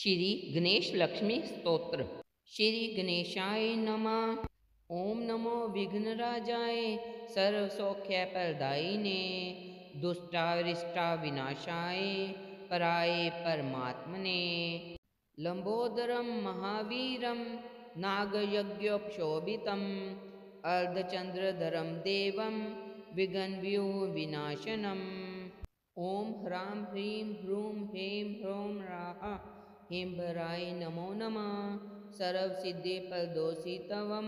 श्री गणेश लक्ष्मी स्तोत्र। श्री गणेशाय नमः। ओम नमो विघ्नराजाय सर्वसौख्यप्रदायिने दुष्टारिष्टा विनाशाय पराय परमात्मने लंबोदरं महावीरं नागयज्ञोपशोभितम् अर्धचंद्रधरं देवं विघ्नव्यूहविनाशनम्। ओम ह्रां ह्रीं ह्रूं ह्रीं ह्रौं राः हेम्बराय नमो नमः। सर्वसिद्धिप्रदोषितवं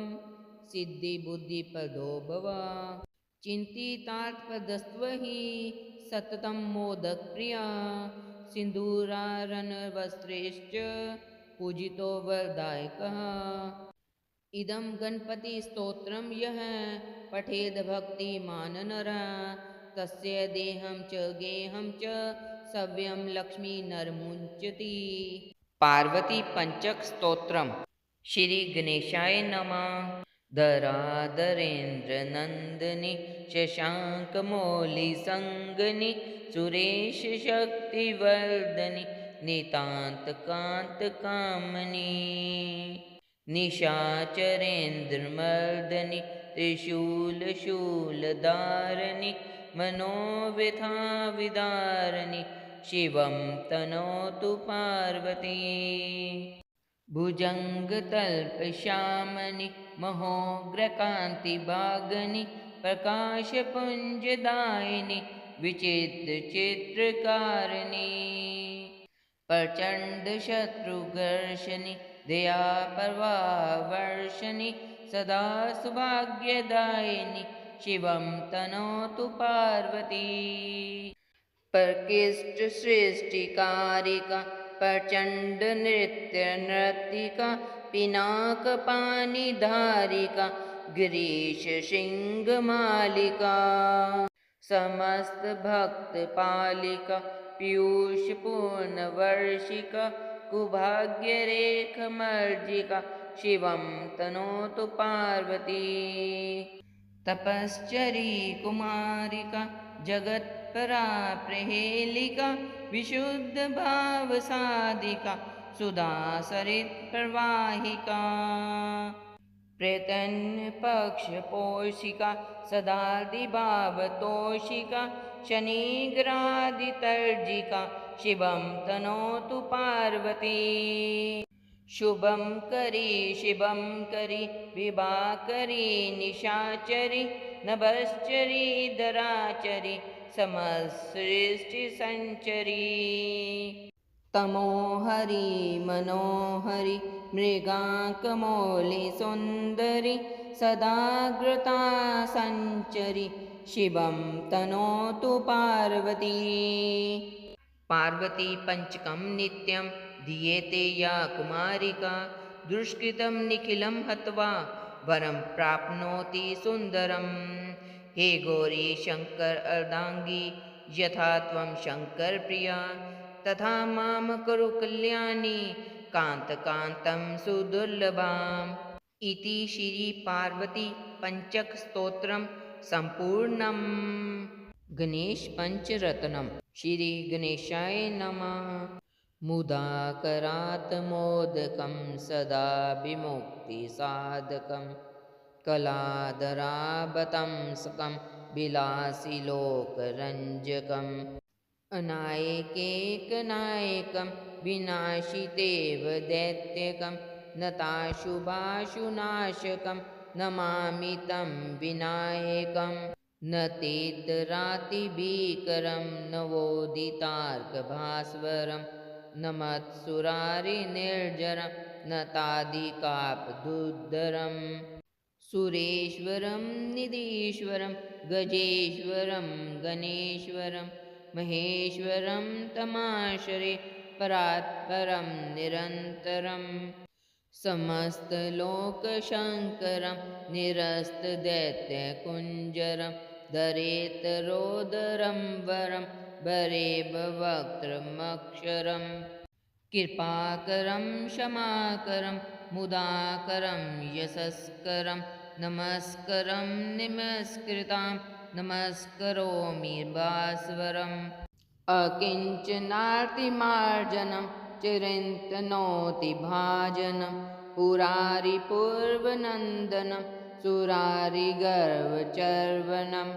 सिद्धिबुद्धिप्रदो भव। चिन्तितार्थप्रदस्त्व हि सततं मोदकप्रिया सिन्दूरारण्यवस्त्रैश्च पूजितो वरदायकः। इदं गणपतिस्तोत्रं यः पठेद् भक्तिमान् नरः तस्य देहं च गेहं च सव्यं लक्ष्मी नरमुञ्चति। पार्वती पंचक स्तोत्रम। श्री गणेशाय नमः। धराधरेन्द्र नंदनी शशांक मौलि संगनी सुरेश शक्तिवर्धनी नितांत कांत कामनी निशाचरेन्द्रमर्दनी त्रिशूल शूलधारणी मनोव्यथा विदारणी शिवं तनोतु पार्वती। भुजङ्गतल्पश्यामनि महोग्रकान्तिभागनि प्रकाशपुञ्जदायिनि विचित्रचित्रकारिणि प्रचण्डशत्रुघर्षणि दयाप्रवाहवर्षणि सदा सौभाग्यदायिनि शिवं तनोतु पार्वती। प्रकृष्ट सृष्टिकारिका प्रचंड नृत्य नर्तिका पिनाकपाणिधारिका गिरीश सिंह मालिका समस्त भक्त पालिका पीयूष पूर्ण वर्षिका कुभाग्यरेखमर्जिका शिवं तनोतु पार्वती। तपश्चरी कुमारिका जगत्परा प्रहेलिका विशुद्ध भाव साधिका सुधा सरित प्रवाहिका प्रत्यन्य पक्ष पोषिका सदादिभावतोषिका शनिग्रादितर्जिका शिवं तनोतु पार्वती। शुभं करी शिवं करी विभाकरी निशाचरी नभश्चरी धराचरी समसृष्टि संचरी तमोहरी मनोहरी मृगांकमौलि सुंदरी सदाग्रता संचरी शिवं तनोतु पार्वती। पार्वती पंचकं नित्यं दीयते या कुमारिका दुष्कृतं निखिलं हत्वा वरं प्राप्नोति सुंदरम्। हे गौरी शंकर अर्धांगी यथा त्वं शंकर प्रिया तथा मां कुरु कल्याणी कांतकांतं सुदुर्लभाम्। इति श्री पार्वती पंचक स्तोत्रम संपूर्णम्। गणेश पंचरत्नम। श्री गणेशाय नमः। मुदाकरात् मोदकं सदा विमुक्तिसाधकं कलाधराभतं सकं विलासिलोकरञ्जकम् अनायकैकनायकं विनाशितेव दैत्यकं नताशुभाशुनाशकं नमामि तं विनायकं न तेतरातिभीकरं नवोदितार्कभास्वरं न मत्सुरारिनिर्जरं न तादिकापदुद्धरम् सुरेश्वरं निधीश्वरं गजेश्वरं गणेश्वरं महेश्वरं तमाश्रये परात्परं निरन्तरं समस्तलोकशङ्करं निरस्तदैत्यकुञ्जरं दरेतरोदरं वरं वरेभवक्त्रमक्षरं कृपाकरं क्षमाकरं मुदाकरं यशस्करं नमस्करं निमस्कृतां नमस्करोमि भास्वरम् अकिञ्चनार्तिमार्जनं चिरन्तनोति भाजनं पुरारिपूर्वनन्दनं सुरारिगर्वचर्वणं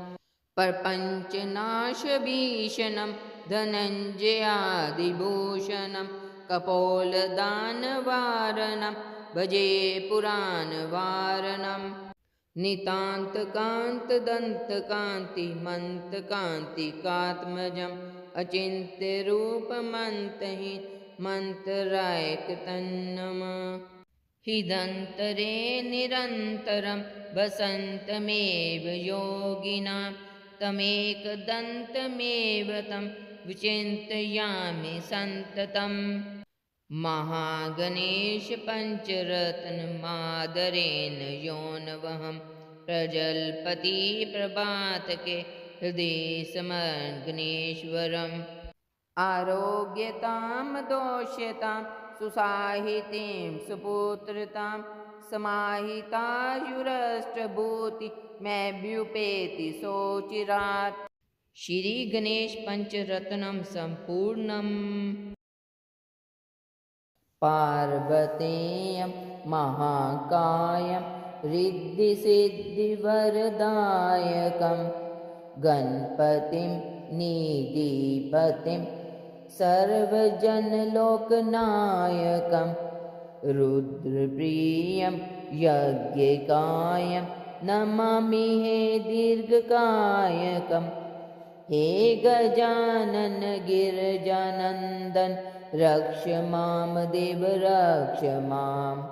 प्रपञ्चनाशभीषणं धनञ्जयादिभूषणं कपोलदानवारणं भजे पुराणवारणम् नितान्तकान्तदन्तकान्तिमन्तकान्तिकात्मजम् अचिन्त्यरूपमन्तहीन मन्त्ररायकतन्नमः हिदन्तरे निरन्तरं वसन्तमेव योगिनां तमेकदन्तमेव तं विचिन्तयामि सन्ततम् महागणेश पञ्चरत्नमादरेण योनवहं प्रजल्पति प्रभातके हृदि समर्गणेश्वरम् आरोग्यतां दोष्यतां सुसाहितीं सुपुत्रतां समाहितायुरष्टभूति मैभ्युपेति सोचिरात् श्री गणेश पंचरत्नम संपूर्णम् पार्वतेयं महाकायं रिद्धिसिद्धिवरदायकं गणपतिं निधिपतिं सर्वजनलोकनायकं रुद्रप्रियं यज्ञकायं नमामि हे दीर्घकायकं हे गजानन गिरिजानन्दन रक्ष मां देव रक्ष माम्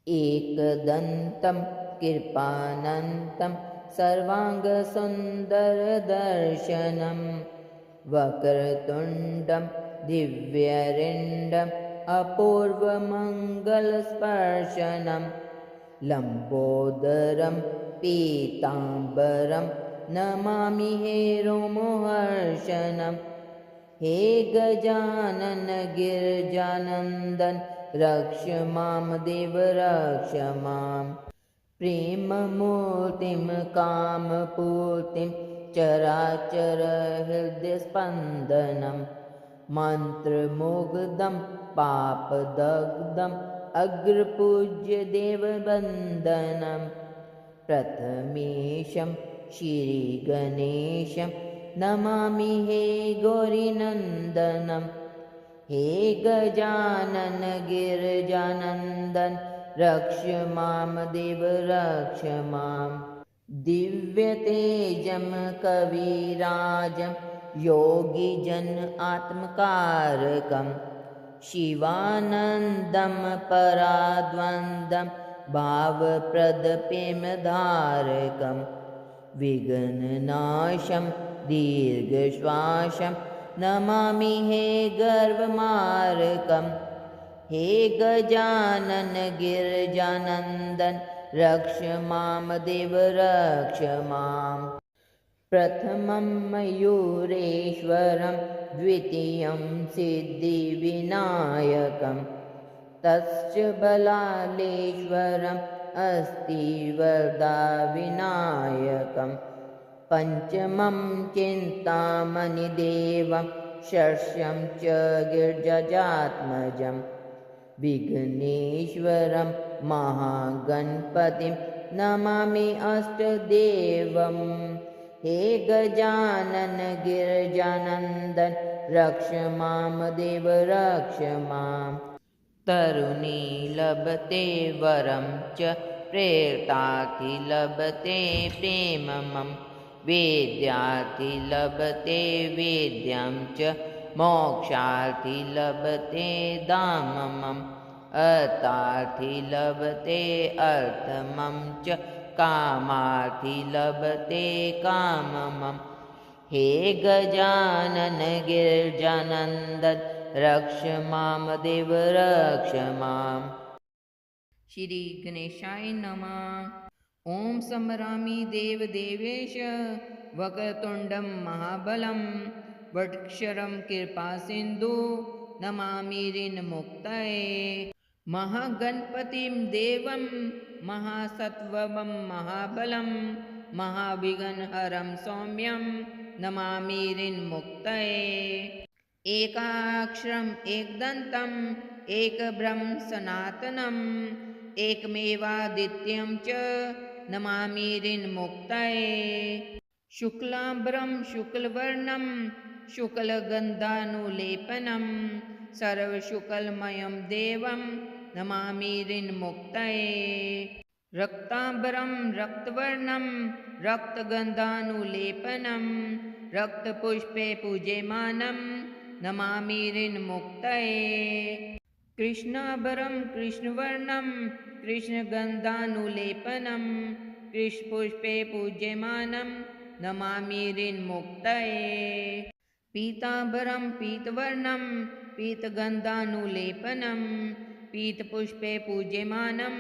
एकदन्तं कृपानन्तं सर्वाङ्गसुन्दरदर्शनं वक्रतुण्डं दिव्यरिण्डम् अपूर्वमङ्गलस्पर्शनं लम्बोदरं पीताम्बरं नमामि हे रोमहर्षणम् हे गजानन गिरिजानन्दन रक्ष मां देव रक्ष माम् प्रेममूर्तिं कामपूर्तिं चराचर हृदयस्पन्दनं मन्त्रमुग्धं पापदग्धम् अग्रपूज्य देववन्दनं प्रथमेशं श्रीगणेशं नमामि हे गौरीनन्दनं हे गजानन गिरिजानन्दन रक्ष मां देव रक्ष माम् दिव्यतेजं कविराजं योगिजन आत्मकारकं शिवानन्दं पराद्वन्द्वं भावप्रदप्रेमधारकं विघ्ननाशं दीर्घश्वासं नमामि हे गर्वमार्गं हे गजानन गिरिजानन्दन रक्ष मां देव रक्ष माम् प्रथमं मयूरेश्वरं द्वितीयं सिद्धिविनायकं तच्च बलालेश्वरम् अस्ति वरदाविनायकं पञ्चमं चिन्तामणिदेवं षष्ठं च गिरिजात्मजं विघ्नेश्वरं महागणपतिं नमामि अष्टदेवं हे गजानन गिरिजानन्दन रक्ष मां देव रक्ष माम् तरुणी लभते वरं च प्रेतार्थी लभते प्रेममं वेद्यार्थी लभते वेद्यां च मोक्षार्थी लभते धाममम् अर्थार्थी लभते अर्थमं च कामार्थी लभते काममम् हे गजानन गिरिजानन्दन रक्ष मां देव रक्ष माम् श्री गणेशाय नमः। ओम स्मरामि देवदेवेश वक्रतुण्डं महाबलं वटक्षरं कृपासिन्धु नमामि ऋणमुक्तये महागणपतिं देवं महासत्वं महाबलं महाविघ्नहरं सौम्यं नमामि ऋणमुक्तये एकाक्षरम् एकदन्तम् एकब्रह्म सनातनम् एकमेवाद्वितीयं च नमामि ऋन्मुक्तये शुक्लाम्बरं शुक्लवर्णं शुक्लगन्धानुलेपनं सर्वशुक्लमयं देवं नमामि ऋन्मुक्तये रक्ताम्बरं रक्तवर्णं रक्तगन्धानुलेपनं रक्तपुष्पे पूज्यमानं नमामि ऋन्मुक्तये कृष्णाभरं कृष्णवर्णं कृष्णगन्धानुलेपनं कृष्णपुष्पे पूज्यमानं नमामि ऋन्मुक्तये पीताम्बरं पीतवर्णं पीतगन्धानुलेपनं पीतपुष्पे पूज्यमानं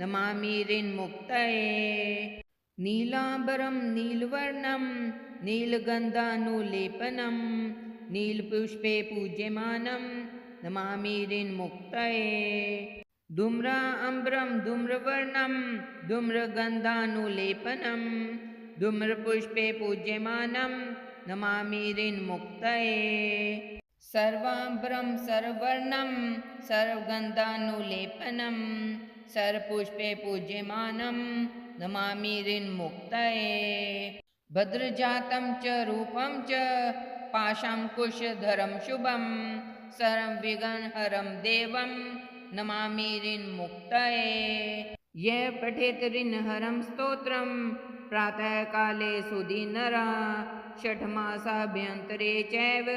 नमामि ऋन्मुक्तये नीलाम्बरं नीलवर्णं नीलगन्धानुलेपनं नीलपुष्पे पूज्यमानं नमामि ऋन्मुक्तये धूम्राम्बरं धूम्रवर्णं धूम्रगन्धानुलेपनं धूम्रपुष्पे पूज्यमानं नमामि ऋन्मुक्तये सर्वाम्बरं सर्ववर्णं सर्वगन्धानुलेपनं सर्वपुष्पे पूज्यमानं नमामि ऋन्मुक्तये भद्रजातं च रूपं च पाशाङ्कुशधरं शुभं सर्वविघ्नहरं देवं नमामि ऋन्मुक्तये यः पठेत् ऋन्हरं स्तोत्रं प्रातःकाले सुदिनरा षट्मासाभ्यन्तरे चैव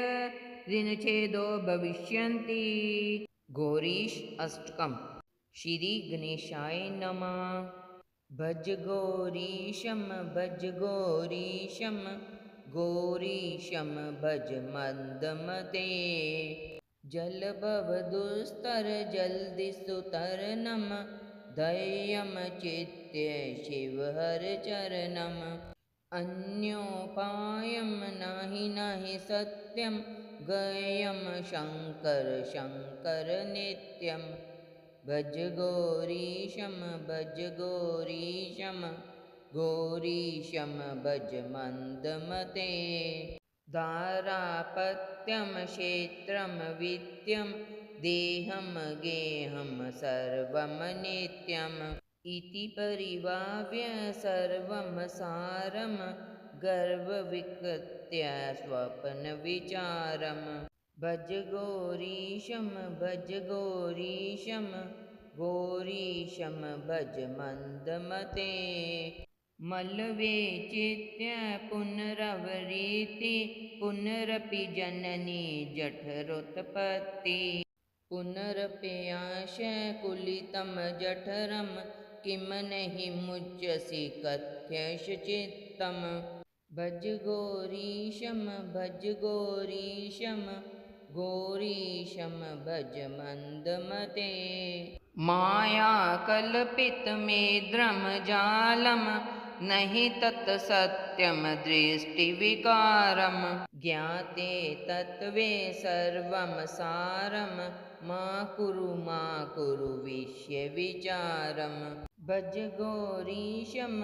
ऋणच्छेदो भविष्यन्ति गौरीश अष्टकम् श्री गणेशाय नमः भज गौरीशं गौरीशं भज मन्दमते जलभवदुस्तर जल्दिसुतर्णं धैर्यं चित्ते शिवहर चरणम् अन्योपायं नहि सत्यं गयं शङ्कर शङ्कर नित्यं भज गौरीशं गौरीशं भज मन्दमते दारापत्यं क्षेत्रं विद्यं देहं गेहं सर्वं नित्यम् इति परिभाव्य सर्वं सारं गर्वविकृत्य स्वप्नविचारं भज गौरीशं भज मन्दमते मल्लवेचित्य पुनरवरीति पुनरपि जननी जठरोत्पत्ति पुनरप्याशकुलितं जठरं किं नहि मुच्यसि कथ्यश चित्तम् भज गौरीशं भज मन्दमते मायाकल्पितमेद्रं जालं नहि तत् सत्यं दृष्टिविकारं ज्ञाते तत्त्वे सर्वं सारं मा कुरु विषयविचारम् भज गौरीशं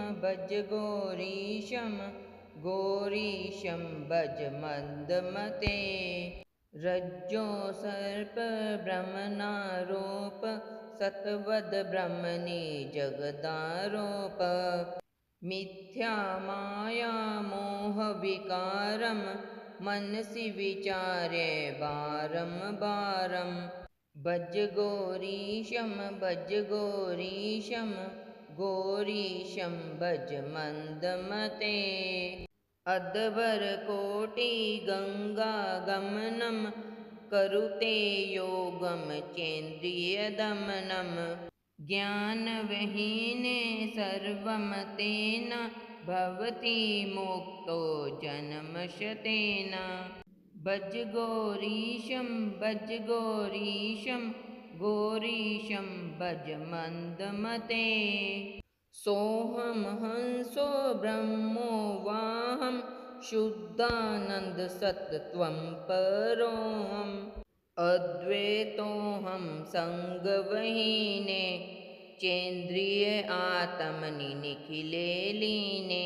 भज मन्दमते रज्जो सर्प ब्रह्मणारोप सत्वद ब्रह्मणि जगदारोप मिथ्या माया मोहविकारं मनसि विचार्य बारं बारं भज गौरीशं भज मन्दमते अध्वरकोटि गङ्गागमनं करुते योगं चेन्द्रियदमनं ज्ञानविहीने सर्वं तेन भवति मुक्तो जन्मशतेन भज गौरीशं भज मन्दमते सोऽहं हंसो ब्रह्मो वाहं शुद्धानन्दसत्त्वं परोऽहम् अद्वैतोऽहं सङ्गविहीने चेन्द्रिय आत्मनि निखिले लीने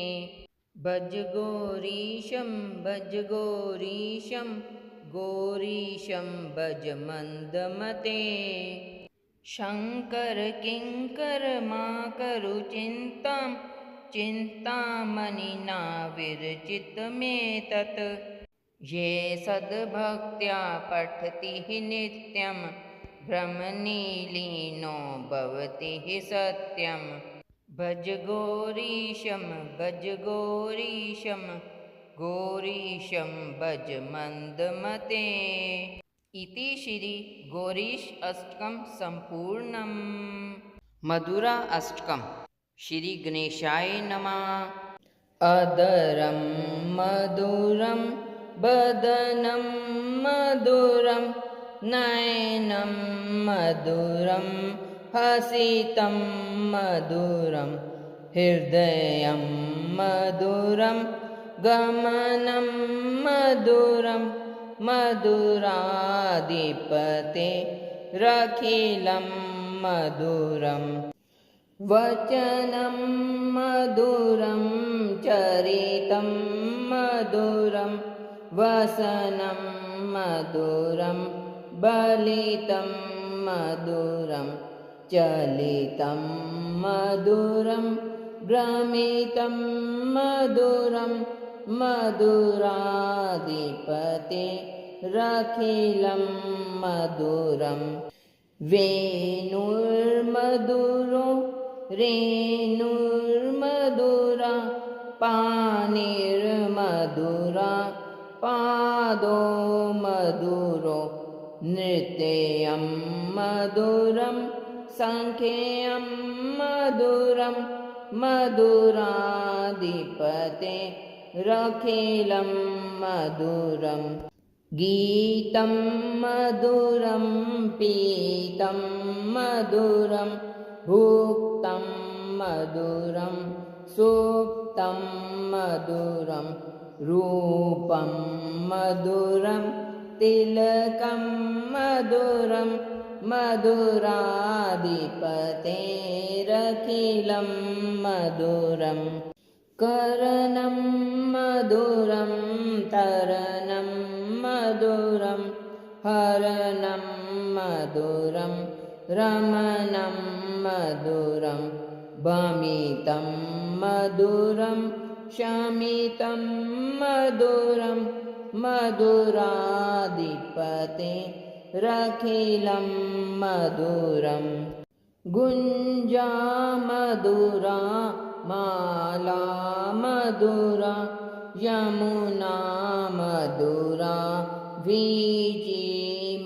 भज गौरीशं गौरीशं भज मन्दमते। शङ्कर किङ्कर मा करु चिन्तां, चिन्तामणिना विरचितमेतत्। ये सद्भक्त्या पठति हि नित्यं, भ्रमनिलीनो भवति हि सत्यं। भज गौरीशं गौरीशं भज मन्दमते। इति श्री गौरीश अष्टकं सम्पूर्णम्। मधुरा अष्टकम्। श्री गणेशाय नमः। अधरं मधुरं बदनं मधुरं नयनं मधुरं हसितं मधुरं हृदयं मधुरं गमनं मधुरं मधुराधिपते रखिलं मधुरं। वचनं मधुरं चरितं मधुरं वसनं मधुरं बलितं मधुरं चलितं मधुरं भ्रमितं मधुरं मधुराधिपते रखिलं मधुरं। वेणुर्मधुरो रेणुर्मधुरा पाणिर्मधुरा पादो मधुरो नृत्यं मधुरं सङ्ख्यं मधुरं मधुराधिपते रखिलं मधुरं। गीतं मधुरं पीतं मधुरं भुक्तं मधुरं सुप्तं मधुरं रूपं मधुरं तिलकं मधुरं मधुराधिपते रखिलं मधुरं। करणं मधुरं तरणं मधुरं हरणं मधुरं रमणं मधुरं भमितं मधुरं शमितं मधुरं मधुराधिपते रखिलं मधुरं। गुञ्जा मधुरा माला मधुरा यमुना मधुरा वीजी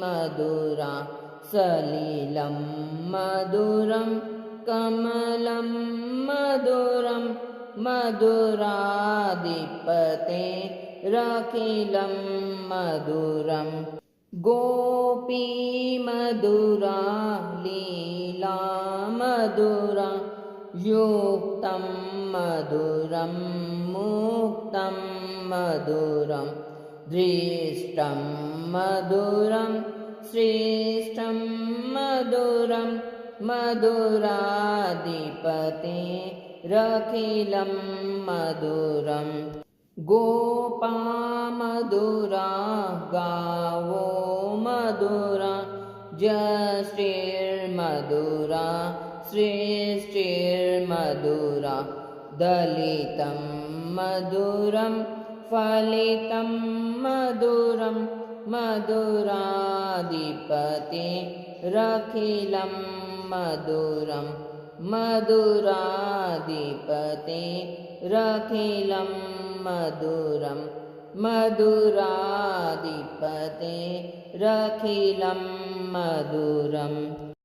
मधुरा सलिलं मधुरं कमलं मधुरं मधुराधिपते रखिलं मधुरं। गोपी मधुरा लीला मधुरा युक्तं मधुरं मुक्तं मधुरं दृष्टं मधुरं श्रेष्ठं मधुरं मधुराधिपते रखिलं मधुरं। गोपा मधुरा गावो मधुरा जश्रीर्मधुरा श्रेष्ठिर्मधुरा दलितं मधुरं फलितं मधुरं मधुराधिपते रखिलं मधुरं मधुराधिपते रखिलं मधुरं मधुराधिपते रखिलं मधुरम्।